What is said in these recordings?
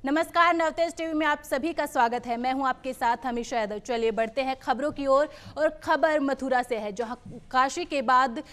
नमस्कार, नवतेज टीवी में आप सभी का स्वागत है। मैं हूं आपके साथ हमेशा यादव। चलिए बढ़ते हैं खबरों की ओर और खबर मथुरा से है, जहां काशी के बाद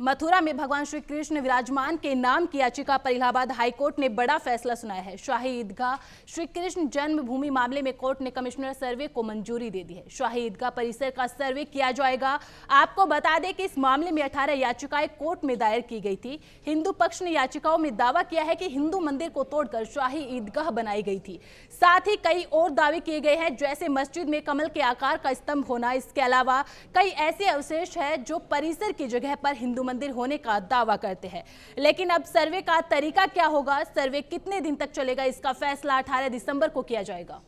मथुरा में भगवान श्री कृष्ण विराजमान के नाम की याचिका पर इलाहाबाद हाईकोर्ट ने बड़ा फैसला सुनाया है। शाही ईदगाह श्री कृष्ण जन्मभूमि मामले में कोर्ट ने कमिश्नर सर्वे को मंजूरी दे दी है। शाही ईदगाह परिसर का सर्वे किया जाएगा। आपको बता दें कि इस मामले में 18 याचिकाएं कोर्ट में दायर की गई थी। हिंदू पक्ष ने याचिकाओं में दावा किया है कि हिंदू मंदिर को तोड़कर शाही ईदगाह बनाई गई थी। साथ ही कई और दावे किए गए हैं, जैसे मस्जिद में कमल के आकार का स्तंभ होना। इसके अलावा कई ऐसे अवशेष है जो परिसर की जगह पर हिंदू मंदिर होने का दावा करते हैं। लेकिन अब सर्वे का तरीका क्या होगा, सर्वे कितने दिन तक चलेगा, इसका फैसला 18 दिसंबर को किया जाएगा।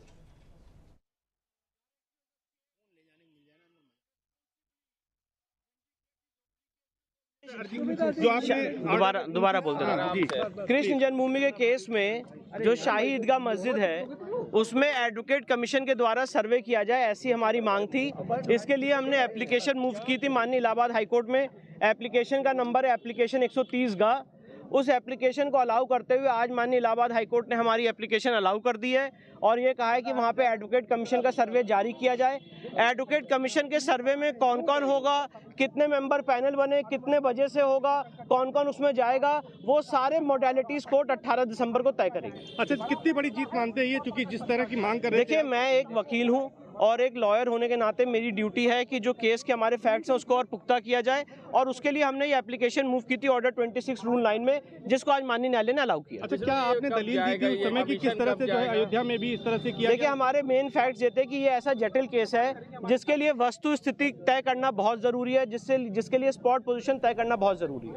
दोबारा बोलते हैं। कृष्ण जन्मभूमि के केस में जो शाही ईदगाह मस्जिद है उसमें एडवोकेट कमीशन के द्वारा सर्वे किया जाए, ऐसी हमारी मांग थी। इसके लिए हमने एप्लीकेशन मूव की थी माननीय इलाहाबाद हाईकोर्ट में। एप्लीकेशन का नंबर है एप्लीकेशन 130 उस एप्लीकेशन को अलाउ करते हुए आज माननीय इलाहाबाद हाईकोर्ट ने हमारी एप्लीकेशन अलाउ कर दी है और ये कहा है कि वहाँ पे एडवोकेट कमीशन का सर्वे जारी किया जाए। एडवोकेट कमीशन के सर्वे में कौन कौन होगा, कितने मेंबर पैनल बने, कितने बजे से होगा, कौन कौन उसमें जाएगा, वो सारे मोडालिटीज कोर्ट 18 दिसंबर को तय करेगी। अच्छा, कितनी बड़ी जीत मानते हैं ये, क्योंकि जिस तरह की मांग कर रहे थे? देखिए, मैं एक वकील हूँ और एक लॉयर होने के नाते मेरी ड्यूटी है कि जो केस के हमारे फैक्ट्स हैं उसको और पुख्ता किया जाए, और उसके लिए हमने ये एप्लीकेशन मूव की थी ऑर्डर 26 रूल 9 में, जिसको आज माननीय न्यायालय ने अलाउ किया। अच्छा, क्या आपने दलील दी थी उस समय कि किस तरह से जो है अयोध्या में भी इस तरह से किया? देखिए, हमारे मेन फैक्ट्स ये थे कि ये ऐसा जटिल केस है जिसके लिए वस्तु स्थिति तय करना बहुत जरूरी है, जिसके लिए स्पॉट पोजीशन तय करना बहुत जरूरी है।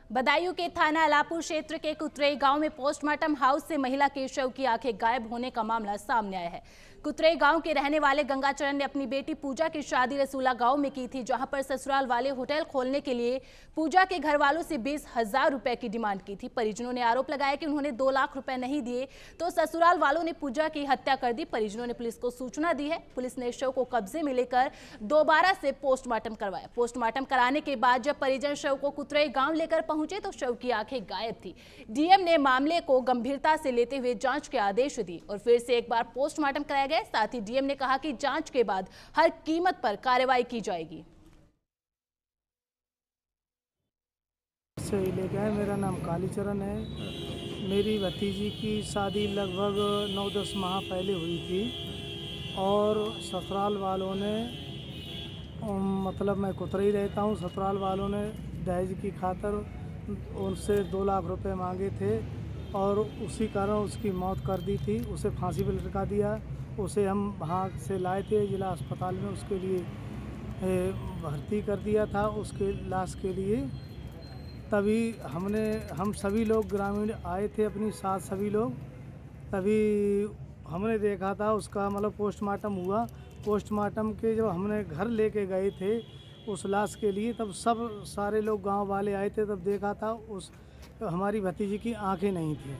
बदायूं के थाना अलापुर क्षेत्र के कुतरेई गांव में पोस्टमार्टम हाउस से महिला के शव की आंखें गायब होने का मामला सामने आया है। कुतरेई गांव के रहने वाले गंगाचरण ने अपनी बेटी पूजा की शादी रसूला गांव में की थी, जहां पर ससुराल वाले होटल खोलने के लिए पूजा के घर वालों से 20,000 रुपए की डिमांड की थी। परिजनों ने आरोप लगाया कि उन्होंने 2 लाख रुपए नहीं दिए तो ससुराल वालों ने पूजा की हत्या कर दी। परिजनों ने पुलिस को सूचना दी है। पुलिस ने शव को कब्जे में लेकर दोबारा से पोस्टमार्टम करवाया। पोस्टमार्टम कराने के बाद जब परिजन शव को कुतरेई गांव लेकर पहुंचे तो शव की आंखें गायब थी। डीएम ने मामले को गंभीरता से लेते हुए जांच के आदेश दिए और फिर से एक बार पोस्टमार्टम कराया गया। साथ ही डीएम ने कहा कि जांच के बाद हर कीमत पर कार्रवाई की जाएगी। सही लेके आए। मेरा नाम कालीचरण है। मेरी भतीजी की शादी लगभग 9-10 माह पहले हुई थी और ससुराल वालों ने मतलब मैं कुतरेई रहता हूँ, ससुराल वालों ने दहेज की खातिर उनसे 2 लाख रुपए मांगे थे और उसी कारण उसकी मौत कर दी थी। उसे फांसी पर लटका दिया। उसे हम वहाँ से लाए थे जिला अस्पताल में, उसके लिए भर्ती कर दिया था उसके लाश के लिए। तभी हम सभी लोग ग्रामीण आए थे, अपनी साथ सभी लोग। तभी हमने देखा था उसका मतलब पोस्टमार्टम हुआ। पोस्टमार्टम के जब हमने घर लेके गए थे उस लाश के लिए, तब सब सारे लोग गांव वाले आए थे। तब देखा था उस हमारी भतीजी की आंखें नहीं थी।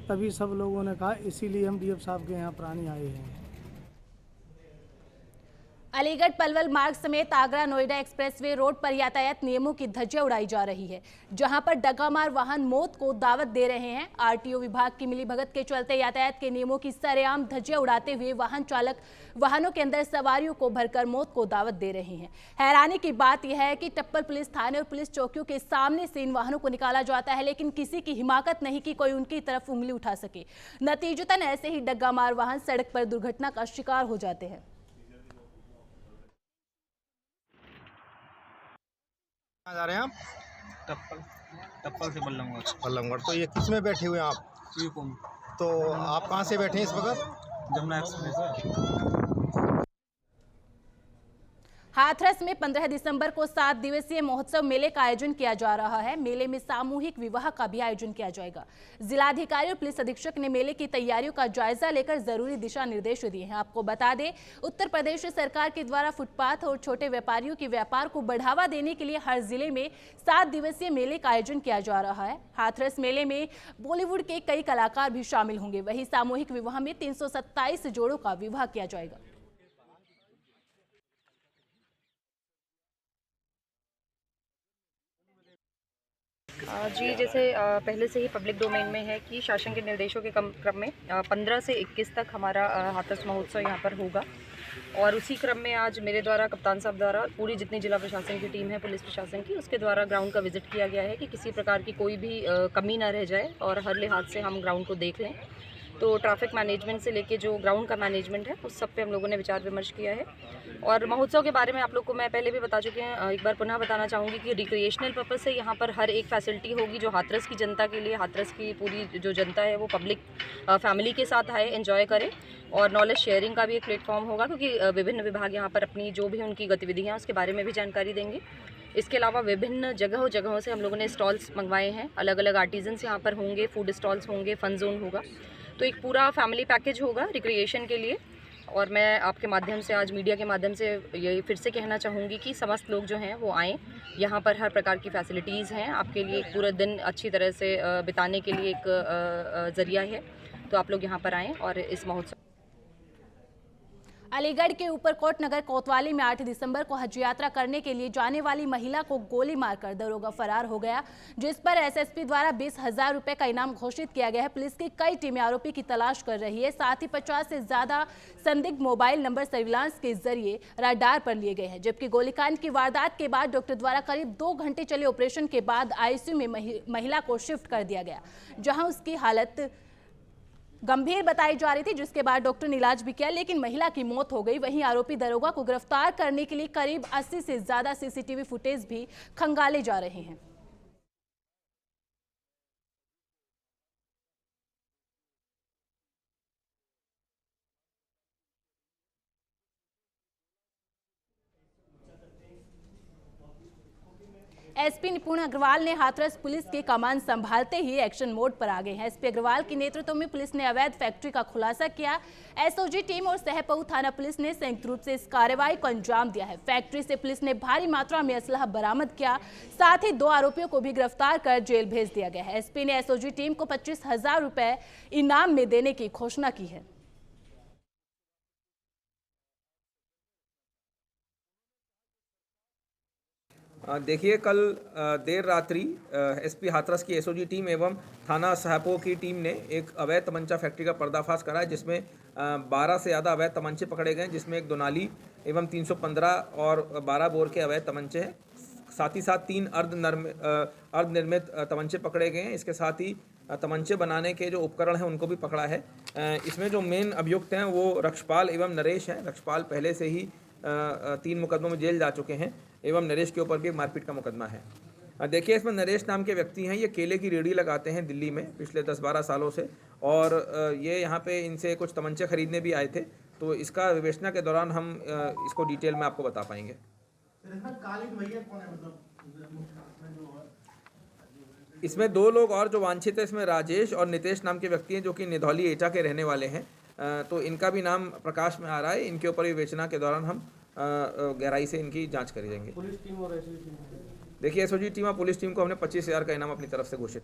तभी सब लोगों ने कहा, इसीलिए हम डीएम साहब के यहाँ प्राणी आए हैं। अलीगढ़ पलवल मार्ग समेत आगरा नोएडा एक्सप्रेसवे रोड पर यातायात नियमों की धज्जियां उड़ाई जा रही है, जहां पर डगामार वाहन मौत को दावत दे रहे हैं। आरटीओ विभाग की मिलीभगत के चलते यातायात के नियमों की सरेआम धज्जियां उड़ाते हुए वाहन चालक वाहनों के अंदर सवारियों को भरकर मौत को दावत दे रहे हैं। हैरानी की बात यह है कि टप्पल पुलिस थाने और पुलिस चौकियों के सामने से इन वाहनों को निकाला जाता है, लेकिन किसी की हिमाकत नहीं कि कोई उनकी तरफ उंगली उठा सके। नतीजतन ऐसे ही डगामार वाहन सड़क पर दुर्घटना का शिकार हो जाते हैं। कहाँ जा रहे हैं आप? टप्पल से बल्लमगढ़। तो ये किस में बैठे हुए हैं आप? तो आप कहाँ से बैठे हैं इस वक्त? जमुना एक्सप्रेस। हाथरस में 15 दिसंबर को 7 दिवसीय महोत्सव मेले का आयोजन किया जा रहा है। मेले में सामूहिक विवाह का भी आयोजन किया जाएगा। जिलाधिकारी और पुलिस अधीक्षक ने मेले की तैयारियों का जायजा लेकर जरूरी दिशा निर्देश दिए हैं। आपको बता दें, उत्तर प्रदेश सरकार के द्वारा फुटपाथ और छोटे व्यापारियों के व्यापार को बढ़ावा देने के लिए हर जिले में 7 दिवसीय मेले का आयोजन किया जा रहा है। हाथरस मेले में बॉलीवुड के कई कलाकार भी शामिल होंगे। वहीं सामूहिक विवाह में 327 जोड़ों का विवाह किया जाएगा। जी, जैसे पहले से ही पब्लिक डोमेन में है कि शासन के निर्देशों के क्रम में 15 से 21 तक हमारा हाथरस महोत्सव यहाँ पर होगा। और उसी क्रम में आज मेरे द्वारा, कप्तान साहब द्वारा, पूरी जितनी जिला प्रशासन की टीम है, पुलिस प्रशासन की, उसके द्वारा ग्राउंड का विजिट किया गया है कि किसी प्रकार की कोई भी कमी ना रह जाए और हर लिहाज से हम ग्राउंड को देख लें। तो ट्रैफिक मैनेजमेंट से लेके जो ग्राउंड का मैनेजमेंट है, उस सब पे हम लोगों ने विचार विमर्श किया है। और महोत्सव के बारे में आप लोग को मैं पहले भी बता चुके हैं, एक बार पुनः बताना चाहूँगी कि रिक्रिएशनल पर्पस से यहाँ पर हर एक फैसिलिटी होगी जो हाथरस की जनता के लिए, हाथरस की पूरी जो जनता है वो पब्लिक फैमिली के साथ आए, एंजॉय करे। और नॉलेज शेयरिंग का भी एक प्लेटफॉर्म होगा, क्योंकि विभिन्न विभाग यहाँ पर अपनी जो भी उनकी गतिविधियाँ उसके बारे में भी जानकारी देंगे। इसके अलावा विभिन्न जगहों से हम लोगों ने स्टॉल्स मंगवाए हैं, अलग अलग आर्टिजन्स यहाँ पर होंगे, फूड स्टॉल्स होंगे, फन जोन होगा। तो एक पूरा फैमिली पैकेज होगा रिक्रिएशन के लिए। और मैं आपके माध्यम से, आज मीडिया के माध्यम से ये फिर से कहना चाहूँगी कि समस्त लोग जो हैं वो आएँ। यहाँ पर हर प्रकार की फैसिलिटीज़ हैं, आपके लिए एक पूरा दिन अच्छी तरह से बिताने के लिए एक ज़रिया है। तो आप लोग यहाँ पर आएँ और इस महोत्सव। अलीगढ़ के ऊपरकोट नगर कोतवाली में 8 दिसंबर को हज यात्रा करने के लिए जाने वाली महिला को गोली मारकर दरोगा फरार हो गया, जिस पर एसएसपी द्वारा 20,000 रुपए का इनाम घोषित किया गया है। पुलिस की कई टीमें आरोपी की तलाश कर रही है। साथ ही 50 से ज्यादा संदिग्ध मोबाइल नंबर सर्विलांस के जरिए रडार पर लिए गए हैं। जबकि गोलीकांड की वारदात के बाद डॉक्टर द्वारा करीब 2 घंटे चले ऑपरेशन के बाद आईसीयू में महिला को शिफ्ट कर दिया गया, जहां उसकी हालत गंभीर बताई जा रही थी, जिसके बाद डॉक्टर ने इलाज भी किया, लेकिन महिला की मौत हो गई। वहीं आरोपी दरोगा को गिरफ्तार करने के लिए करीब 80 से ज्यादा सीसीटीवी फुटेज भी खंगाले जा रहे हैं। एसपी निपुण अग्रवाल ने हाथरस पुलिस की कमान संभालते ही एक्शन मोड पर आ गए हैं। एसपी अग्रवाल के नेतृत्व में पुलिस ने अवैध फैक्ट्री का खुलासा किया। एसओजी टीम और सहपऊ थाना पुलिस ने संयुक्त रूप से इस कार्रवाई को अंजाम दिया है। फैक्ट्री से पुलिस ने भारी मात्रा में असलहा बरामद किया, साथ ही 2 आरोपियों को भी गिरफ्तार कर जेल भेज दिया गया है। एसपी ने एसओजी टीम को 25,000 रुपए इनाम में देने की घोषणा की है। देखिए, कल देर रात्रि एसपी हाथरस की एसओजी टीम एवं थाना सहपो की टीम ने एक अवैध तमंचा फैक्ट्री का पर्दाफाश करा है, जिसमें 12 से ज़्यादा अवैध तमंचे पकड़े गए, जिसमें एक दोनाली एवं 315 और 12 बोर के अवैध तमंचे हैं। साथ ही साथ 3 अर्धनिर्मित तमंचे पकड़े गए हैं। इसके साथ ही तमंचे बनाने के जो उपकरण हैं उनको भी पकड़ा है। इसमें जो मेन अभियुक्त हैं वो रक्षपाल एवं नरेश हैं। रक्षपाल पहले से ही 3 मुकदमों में जेल जा चुके हैं एवं नरेश के ऊपर भी एक मारपीट का मुकदमा है। देखिए, इसमें नरेश नाम के व्यक्ति हैं, ये केले की रेडी लगाते हैं दिल्ली में पिछले 10-12 सालों से, और ये यहाँ पे इनसे कुछ तमंचे खरीदने भी आए थे। तो इसका विवेचना के दौरान हम इसको डिटेल में आपको बता पाएंगे। इसमें 2 लोग और जो वांछित है, इसमें राजेश और नितेश नाम के व्यक्ति हैं जो कि निधौली एटा के रहने वाले हैं। तो इनका भी नाम प्रकाश में आ रहा है। इनके ऊपर विवेचना के दौरान हम गहराई से इनकी जांच करी जाएंगे। पुलिस टीम और एसओजी टीम, देखिए एसओजी टीम और पुलिस टीम को हमने 25,000 का इनाम अपनी तरफ से घोषित।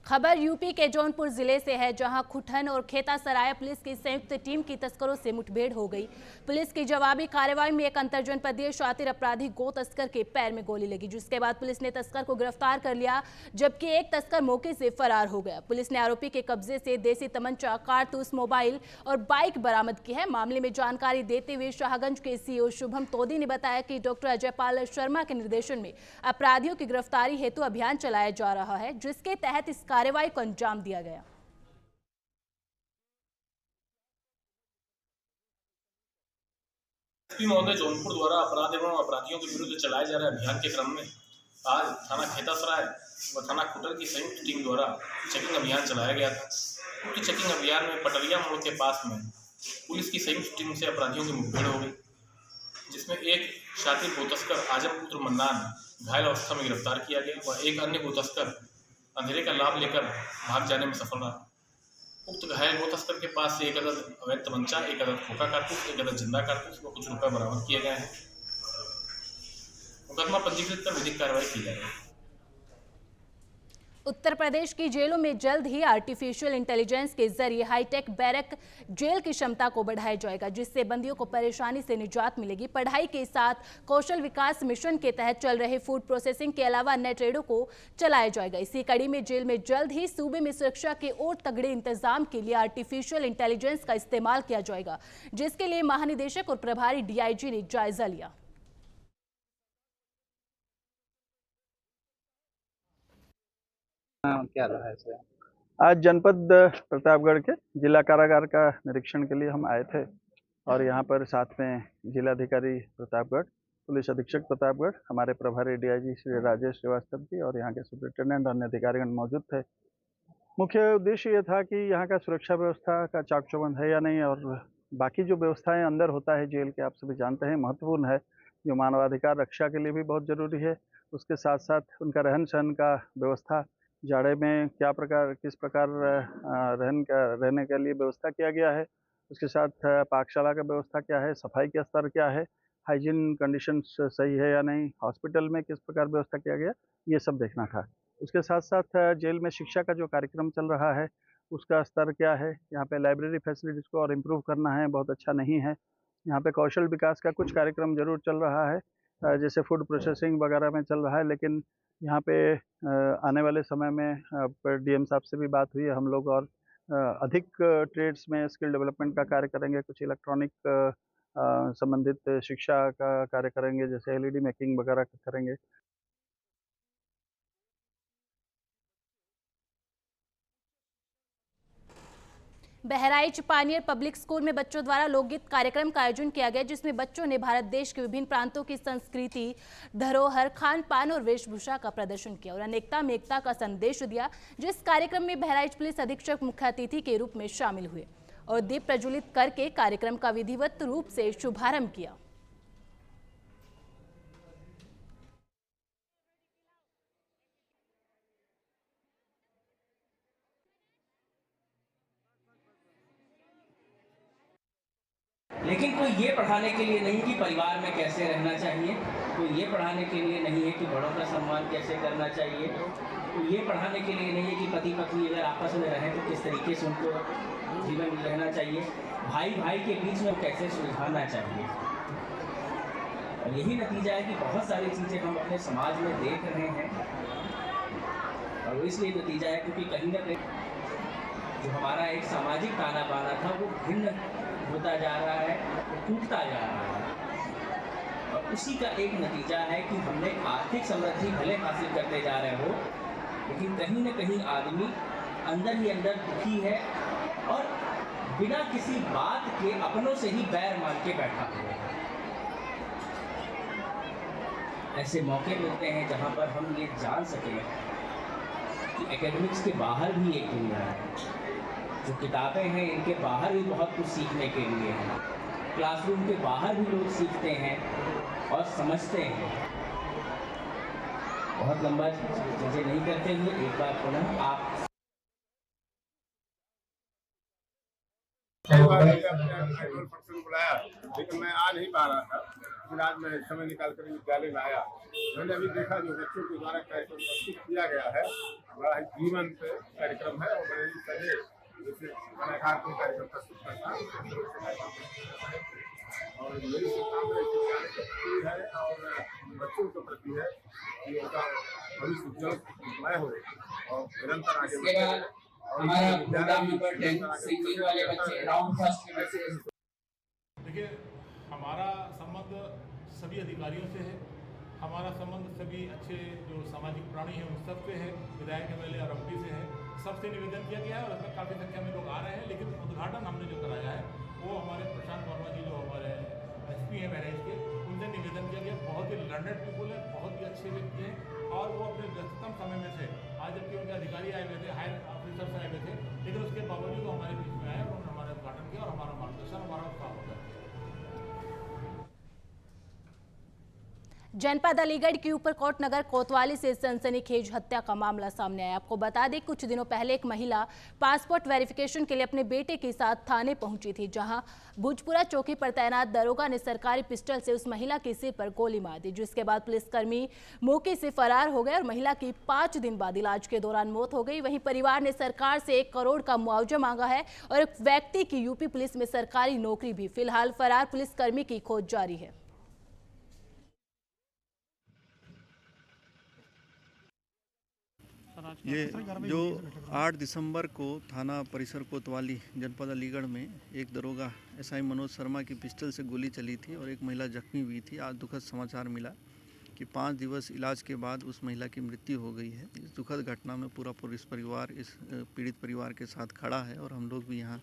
खबर यूपी के जौनपुर जिले से है, जहां खुठन और खेतासराय पुलिस की संयुक्त टीम की तस्करों से मुठभेड़ हो गई। पुलिस की जवाबी कार्रवाई में एक अंतरजनपदीय शातिर अपराधी गो तस्कर के पैर में गोली लगी, जिसके बाद पुलिस ने तस्कर को गिरफ्तार कर लिया, जबकि एक तस्कर मौके से फरार हो गया। पुलिस ने आरोपी के कब्जे से देसी तमंचा, कारतूस, मोबाइल और बाइक बरामद की है। मामले में जानकारी देते हुए शाहगंज के सीओ शुभम तोदी ने बताया कि डॉक्टर अजयपाल शर्मा के निर्देशन में अपराधियों की गिरफ्तारी हेतु अभियान चलाया जा रहा है, जिसके तहत इस कार्रवाई को अंजाम दिया गया। एसपी महोदय जौनपुर द्वारा अपराध एवं अपराधियों के विरुद्ध चलाए जा रहे अभियान के क्रम में आज थाना खेतासराय व थाना खुटर की संयुक्त टीम द्वारा चेकिंग अभियान चलाया गया था। उक्त चेकिंग अभियान में पटरिया मोड़ के पास में पुलिस की संयुक्त टीम से अपराधियों की मुठभेड़ हो गई, जिसमें एक शातिर गोतस्कर आजम पुत्र मन्नान घायल अवस्था में गिरफ्तार किया गया व एक अन्य गोतस्कर अंधेरे का लाभ लेकर भाग जाने में सफल रहा। उक्त घायल गोतस्कर के पास से 1 अदद अवैध तमंचा, 1 अदद खोखा कारतूस, 1 अदद जिंदा कारतूस व कुछ रुपए बरामद किए गए हैं। मुकदमा पंजीकृत कर विधिक कार्रवाई की जाएगी। उत्तर प्रदेश की जेलों में जल्द ही आर्टिफिशियल इंटेलिजेंस के जरिए हाईटेक बैरक जेल की क्षमता को बढ़ाया जाएगा, जिससे बंदियों को परेशानी से निजात मिलेगी। पढ़ाई के साथ कौशल विकास मिशन के तहत चल रहे फूड प्रोसेसिंग के अलावा अन्य ट्रेडों को चलाया जाएगा। इसी कड़ी में जेल में जल्द ही सूबे में सुरक्षा के और तगड़े इंतजाम के लिए आर्टिफिशियल इंटेलिजेंस का इस्तेमाल किया जाएगा, जिसके लिए महानिदेशक और प्रभारी DIG ने जायजा लिया। क्या रहा है इसे? आज जनपद प्रतापगढ़ के जिला कारागार का निरीक्षण के लिए हम आए थे और यहाँ पर साथ में जिलाधिकारी प्रतापगढ़, पुलिस अधीक्षक प्रतापगढ़, हमारे प्रभारी DIG श्री राजेश श्रीवास्तव जी और यहाँ के सुपरिटेंडेंट अन्य अधिकारीगण मौजूद थे। मुख्य उद्देश्य ये था कि यहाँ का सुरक्षा व्यवस्था का चाक चौबंद है या नहीं, और बाकी जो व्यवस्थाएं अंदर होता है जेल के, आप सभी जानते हैं, महत्वपूर्ण है, जो मानवाधिकार रक्षा के लिए भी बहुत ज़रूरी है। उसके साथ साथ उनका रहन सहन का व्यवस्था, जाड़े में किस प्रकार रहने के लिए व्यवस्था किया गया है, उसके साथ पाकशाला का व्यवस्था क्या है, सफाई का स्तर क्या है, हाइजीन कंडीशंस सही है या नहीं, हॉस्पिटल में किस प्रकार व्यवस्था किया गया, ये सब देखना था। उसके साथ साथ जेल में शिक्षा का जो कार्यक्रम चल रहा है उसका स्तर क्या है, यहाँ पे लाइब्रेरी फैसिलिटीज़ को और इम्प्रूव करना है, बहुत अच्छा नहीं है। यहाँ पे कौशल विकास का कुछ कार्यक्रम जरूर चल रहा है, जैसे फूड प्रोसेसिंग वगैरह में चल रहा है, लेकिन यहाँ पे आने वाले समय में DM साहब से भी बात हुई है हम लोग, और अधिक ट्रेड्स में स्किल डेवलपमेंट का कार्य करेंगे, कुछ इलेक्ट्रॉनिक संबंधित शिक्षा का कार्य करेंगे, जैसे LED मेकिंग वगैरह करेंगे। बहराइच पानियर पब्लिक स्कूल में बच्चों द्वारा लोकगीत कार्यक्रम का आयोजन किया गया, जिसमें बच्चों ने भारत देश के विभिन्न प्रांतों की संस्कृति, धरोहर, खान पान और वेशभूषा का प्रदर्शन किया और अनेकता में एकता का संदेश दिया। जिस कार्यक्रम में बहराइच पुलिस अधीक्षक मुख्य अतिथि के रूप में शामिल हुए और दीप प्रज्वलित करके कार्यक्रम का विधिवत रूप से शुभारंभ किया। लेकिन कोई ये पढ़ाने के लिए नहीं कि परिवार में कैसे रहना चाहिए, कोई ये पढ़ाने के लिए नहीं है कि बड़ों का सम्मान कैसे करना चाहिए, कोई ये पढ़ाने के लिए नहीं है कि पति पत्नी अगर आपस में रहें तो किस तरीके से उनको जीवन में रहना चाहिए, भाई भाई के बीच में कैसे सुलझाना चाहिए। और यही नतीजा है कि बहुत सारी चीज़ें हम अपने समाज में देख रहे हैं, और इसलिए नतीजा है क्योंकि कहीं ना कहीं जो हमारा एक सामाजिक ताना बाना था वो भिन्न होता जा रहा है, टूटता जा रहा है, और उसी का एक नतीजा है कि हमने आर्थिक समृद्धि भले हासिल करते जा रहे हो, लेकिन कहीं न कहीं आदमी अंदर ही अंदर दुखी है और बिना किसी बात के अपनों से ही बैर मान के बैठा हुआ है। ऐसे मौके मिलते हैं जहाँ पर हम ये जान सकें कि एकेडमिक्स के बाहर भी एक दुनिया है, जो किताबें हैं इनके बाहर भी बहुत कुछ सीखने के लिए हैं, क्लासरूम के बाहर भी लोग सीखते हैं और समझते हैं। बहुत लंबा चीज़ें नहीं करते हुए एक बार पुनः आप बुलाया, लेकिन मैं आ नहीं पा रहा था, फिर आज मैं समय निकाल कर विद्यालय में आया। मैंने अभी देखा जो बच्चों के द्वारा कार्यक्रम प्रस्तुत किया गया है, बड़ा ही जीवंत कार्यक्रम है और बड़े ही सही जैसे कलाकार को कार्यक्रम प्रस्तुत करना और मेरी शुभकामनाएं है और बच्चों के प्रति है कि उनका भविष्य उज्जवल हो और निरंतर आगे बढ़े। हमारा प्रोग्राम नंबर 10 सिंगिंग वाले बच्चे राउंड फर्स्ट में से। देखिए, हमारा संबंध सभी अधिकारियों से है, हमारा संबंध सभी अच्छे जो सामाजिक प्राणी हैं उन सब से है, विधायक MLA और MP से है, सबसे निवेदन किया गया है और उसमें काफ़ी संख्या में लोग आ रहे हैं। लेकिन उद्घाटन हमने जो कराया है वो हमारे प्रशांत वर्मा जी जो हमारे SP हैं बहराइच के, उनसे निवेदन किया गया। बहुत ही लर्नेड पीपुल है, बहुत ही अच्छे व्यक्ति हैं और वो अपने व्यस्ततम समय में से आज जबकि उनके अधिकारी आए हुए थे, हायर ऑफिसर्स आए हुए थे, लेकिन उसके बावजूद वो हमारे बीच में आए और उन्होंने हमारा उद्घाटन किया और हमारा मार्गदर्शन, हमारा उत्साह होता है। जनपद अलीगढ़ की ऊपरकोट नगर कोतवाली से सनसनीखेज हत्या का मामला सामने आया। आपको बता दें, कुछ दिनों पहले एक महिला पासपोर्ट वेरिफिकेशन के लिए अपने बेटे के साथ थाने पहुंची थी, जहां भुजपुरा चौकी पर तैनात दरोगा ने सरकारी पिस्टल से उस महिला के सिर पर गोली मार दी, जिसके बाद पुलिसकर्मी मौके से फरार हो गए और महिला की 5 दिन बाद इलाज के दौरान मौत हो गई। वहीं परिवार ने सरकार से 1 करोड़ का मुआवजा मांगा है और एक व्यक्ति की यूपी पुलिस में सरकारी नौकरी भी। फिलहाल फरार पुलिसकर्मी की खोज जारी है। ये जो 8 दिसंबर को थाना परिसर कोतवाली जनपद अलीगढ़ में एक दरोगा एसआई मनोज शर्मा की पिस्टल से गोली चली थी और एक महिला जख्मी हुई थी। आज दुखद समाचार मिला कि 5 दिवस इलाज के बाद उस महिला की मृत्यु हो गई है। इस दुखद घटना में पूरा पुलिस परिवार इस पीड़ित परिवार के साथ खड़ा है और हम लोग भी यहाँ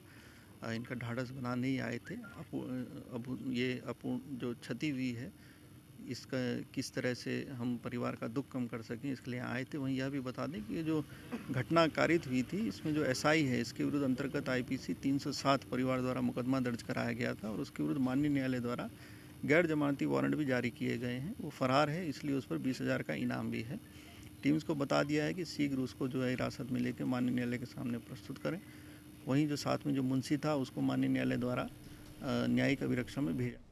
इनका ढाढ़स बनाने ही आए थे। अब ये अपूर्ण जो क्षति हुई है इसका किस तरह से हम परिवार का दुख कम कर सकें, इसके लिए आए थे। वहीं यह भी बता दें कि ये जो घटना कारित हुई थी इसमें जो एसआई है इसके विरुद्ध अंतर्गत आईपीसी 307 परिवार द्वारा मुकदमा दर्ज कराया गया था और उसके विरुद्ध माननीय न्यायालय द्वारा गैर जमानती वारंट भी जारी किए गए हैं। वो फरार है, इसलिए उस पर 20,000 का इनाम भी है। टीम्स को बता दिया है कि शीघ्र उसको जो है हिरासत में लेकर माननीय न्यायालय के सामने प्रस्तुत करें। वहीं जो साथ में जो मुंशी था उसको माननीय न्यायालय द्वारा न्यायिक अभिरक्षा में भेजा।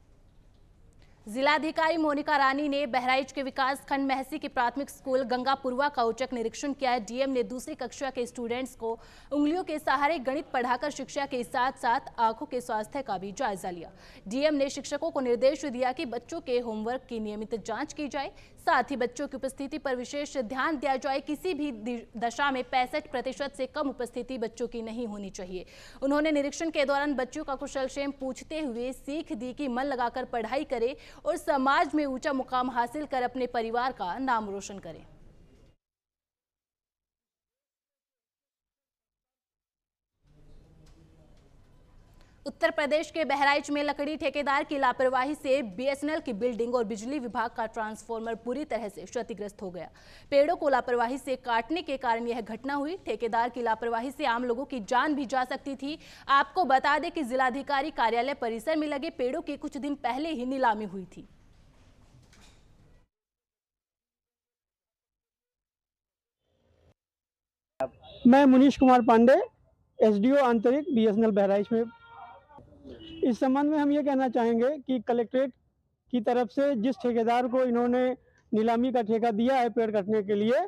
जिलाधिकारी मोनिका रानी ने बहराइच के विकास खंड महसी के प्राथमिक स्कूल गंगापुरवा का औचक निरीक्षण किया है। डीएम ने दूसरी कक्षा के स्टूडेंट्स को उंगलियों के सहारे गणित पढ़ाकर शिक्षा के साथ साथ आंखों के स्वास्थ्य का भी जायजा लिया। डीएम ने शिक्षकों को निर्देश दिया कि बच्चों के होमवर्क की नियमित जांच की जाए, साथ ही बच्चों की उपस्थिति पर विशेष ध्यान दिया जाए। किसी भी दशा में 65% से कम उपस्थिति बच्चों की नहीं होनी चाहिए। उन्होंने निरीक्षण के दौरान बच्चों का कुशलक्षेम पूछते हुए सीख दी कि मन लगाकर पढ़ाई करें और समाज में ऊंचा मुकाम हासिल कर अपने परिवार का नाम रोशन करें। उत्तर प्रदेश के बहराइच में लकड़ी ठेकेदार की लापरवाही से बीएसएनएल की बिल्डिंग और बिजली विभाग का ट्रांसफार्मर पूरी तरह से क्षतिग्रस्त हो गया। पेड़ों को लापरवाही से काटने के कारण यह घटना हुई। ठेकेदार की लापरवाही से आम लोगों की जान भी जा सकती थी। आपको बता दें कि जिलाधिकारी कार्यालय परिसर में लगे पेड़ों की कुछ दिन पहले ही नीलामी हुई थी। मैं मुनीश कुमार पांडे, एसडीओ आंतरिक बीएसएनएल बहराइच में। इस संबंध में हम ये कहना चाहेंगे कि कलेक्ट्रेट की तरफ से जिस ठेकेदार को इन्होंने नीलामी का ठेका दिया है पेड़ कटने के लिए,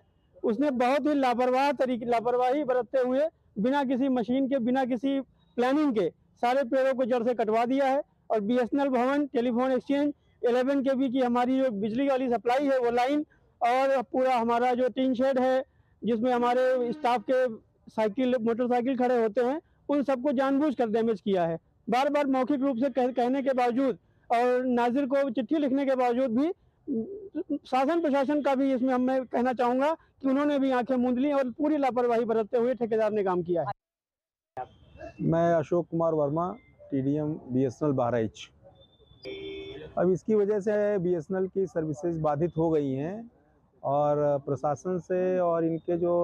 उसने बहुत ही लापरवाही बरतते हुए बिना किसी मशीन के, बिना किसी प्लानिंग के सारे पेड़ों को जड़ से कटवा दिया है। और बीएसएनएल भवन, टेलीफोन एक्सचेंज, 11 kV की हमारी जो बिजली वाली सप्लाई है वो लाइन, और पूरा हमारा जो टीन शेड है जिसमें हमारे स्टाफ के साइकिल, मोटरसाइकिल खड़े होते हैं, उन सबको जानबूझकर डैमेज किया है। बार बार मौखिक रूप से कहने के बावजूद और नाजिर को चिट्ठी लिखने के बावजूद भी शासन प्रशासन का भी इसमें मैं कहना चाहूँगा कि उन्होंने भी आंखें मूंद ली और पूरी लापरवाही बरतते हुए ठेकेदार ने काम किया है। मैं अशोक कुमार वर्मा, टीडीएम बीएसएनएल बहराइच। अब इसकी वजह से बीएसएनएल की सर्विसेज बाधित हो गई हैं और प्रशासन से और इनके जो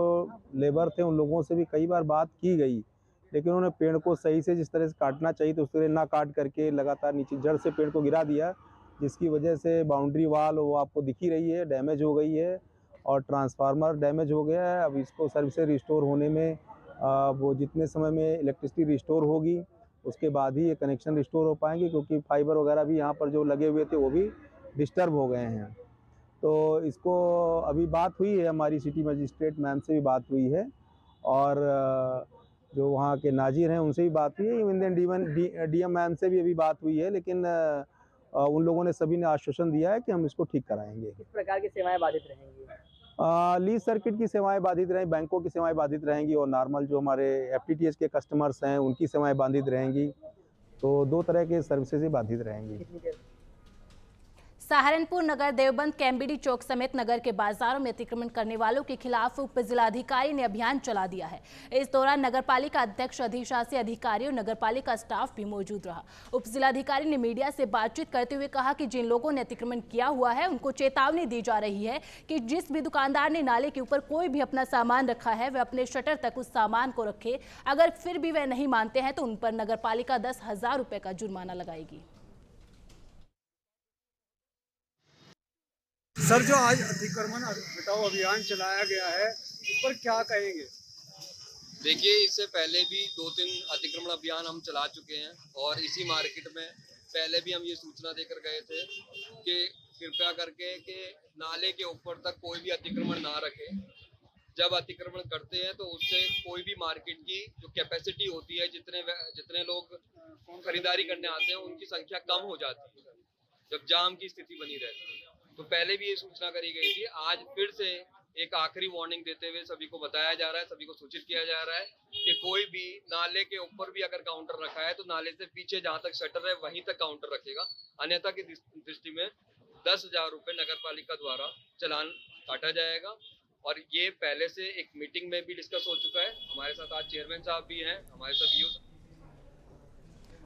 लेबर थे उन लोगों से भी कई बार बात की गई, लेकिन उन्होंने पेड़ को सही से जिस तरह से काटना चाहिए तो उस तरह ना काट करके लगातार नीचे जड़ से पेड़ को गिरा दिया, जिसकी वजह से बाउंड्री वाल वो आपको दिख ही रही है डैमेज हो गई है और ट्रांसफार्मर डैमेज हो गया है। अब इसको सर्विसेज रिस्टोर होने में वो जितने समय में इलेक्ट्रिसिटी रिस्टोर होगी उसके बाद ही ये कनेक्शन रिस्टोर हो पाएंगे, क्योंकि फाइबर वगैरह भी यहाँ पर जो लगे हुए थे वो भी डिस्टर्ब हो गए हैं। तो इसको अभी बात हुई है, हमारी सिटी मजिस्ट्रेट मैम से भी बात हुई है और जो वहाँ के नाजिर हैं उनसे भी बात हुई है, इवन डीएम मैम से भी अभी बात हुई है, लेकिन उन लोगों ने सभी ने आश्वासन दिया है कि हम इसको ठीक कराएंगे। किस प्रकार की सेवाएं बाधित रहेंगी? लीज सर्किट की सेवाएं बाधित रहेंगी, बैंकों की सेवाएं बाधित रहेंगी और नॉर्मल जो हमारे एफटीटीएच के कस्टमर्स हैं उनकी सेवाएं बाधित रहेंगी। तो 2 तरह के सर्विसेज ही बाधित रहेंगी। सहारनपुर नगर देवबंद कैम्बिडी चौक समेत नगर के बाजारों में अतिक्रमण करने वालों के खिलाफ उप जिलाधिकारी ने अभियान चला दिया है। इस दौरान नगरपालिका अध्यक्ष, अधिशासी अधिकारी और नगरपालिका स्टाफ भी मौजूद रहा। उप जिलाधिकारी ने मीडिया से बातचीत करते हुए कहा कि जिन लोगों ने अतिक्रमण किया हुआ है उनको चेतावनी दी जा रही है कि जिस भी दुकानदार ने नाले के ऊपर कोई भी अपना सामान रखा है वह अपने शटर तक उस सामान को रखे। अगर फिर भी वह नहीं मानते हैं तो उन पर नगरपालिका 10,000 रुपये का जुर्माना लगाएगी। सर, जो आज अतिक्रमण हटाओ अभियान चलाया गया है, इस पर क्या कहेंगे? देखिए, इससे पहले भी 2-3 अतिक्रमण अभियान हम चला चुके हैं और इसी मार्केट में पहले भी हम ये सूचना देकर गए थे कि कृपया करके कि नाले के ऊपर तक कोई भी अतिक्रमण ना रखे। जब अतिक्रमण करते हैं तो उससे कोई भी मार्केट की जो कैपेसिटी होती है, जितने लोग खरीदारी करने आते हैं उनकी संख्या कम हो जाती है जब जाम की स्थिति बनी रहती है। तो पहले भी ये सूचना करी गई थी। आज फिर से एक आखिरी वार्निंग देते हुए सभी को बताया जा रहा है, सभी को सूचित किया जा रहा है कि कोई भी नाले के ऊपर भी अगर काउंटर रखा है तो नाले से पीछे जहां तक शटर है वहीं तक काउंटर रखेगा, अन्यथा की दृष्टि में 10,000 रुपये नगर पालिका द्वारा चालान काटा जाएगा। और ये पहले से एक मीटिंग में भी डिस्कस हो चुका है। हमारे साथ आज चेयरमैन साहब भी हैं, हमारे साथ ईओ।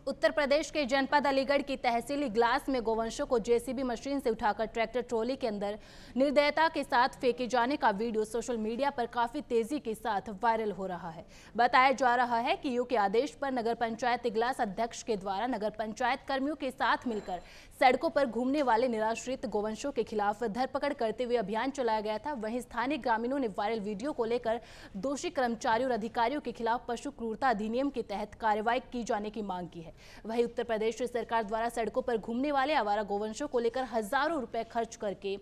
उत्तर प्रदेश के जनपद अलीगढ़ की तहसील इगलास में गोवंशों को जेसीबी मशीन से उठाकर ट्रैक्टर ट्रॉली के अंदर निर्दयता के साथ फेंके जाने का वीडियो सोशल मीडिया पर काफी तेजी के साथ वायरल हो रहा है। बताया जा रहा है कि ईओ के आदेश पर नगर पंचायत इगलास अध्यक्ष के द्वारा नगर पंचायत कर्मियों के साथ मिलकर सड़कों पर घूमने वाले निराश्रित गोवंशों के खिलाफ धरपकड़ करते हुए अभियान चलाया गया था। वहीं स्थानीय ग्रामीणों ने वायरल वीडियो को लेकर दोषी कर्मचारियों और अधिकारियों के खिलाफ पशु क्रूरता अधिनियम के तहत कार्रवाई की जाने की मांग की है। वहीं उत्तर प्रदेश सरकार द्वारा सड़कों पर घूमने वाले आवारा गोवंशों को लेकर हजारों रुपए खर्च करके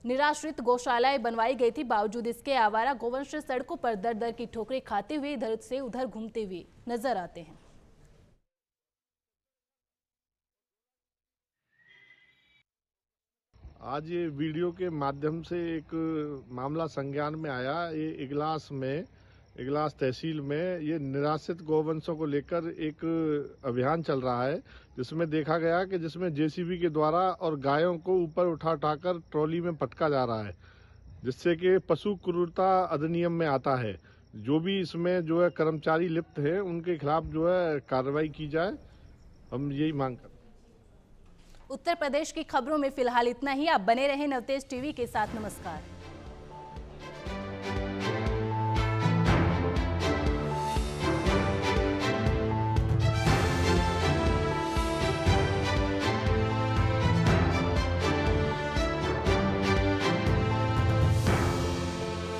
निराश्रित गौशालाएं बनवाई गई थी। बावजूद इसके आवारा गोवंश सड़कों पर दर दर की ठोकरें खाते हुए इधर से उधर घूमते हुए नजर आते हैं। आज ये वीडियो के माध्यम से एक मामला संज्ञान में आया। ये इगलास तहसील में ये निराश्रित गौवंशों को लेकर एक अभियान चल रहा है, जिसमें देखा गया कि जिसमें जेसीबी के द्वारा और गायों को ऊपर उठाकर ट्रॉली में पटका जा रहा है, जिससे कि पशु क्रूरता अधिनियम में आता है। जो भी इसमें जो है कर्मचारी लिप्त है उनके खिलाफ जो है कार्रवाई की जाए, हम यही मांग करते हैं। उत्तर प्रदेश की खबरों में फिलहाल इतना ही। आप बने रहें नवतेज टीवी के साथ। नमस्कार।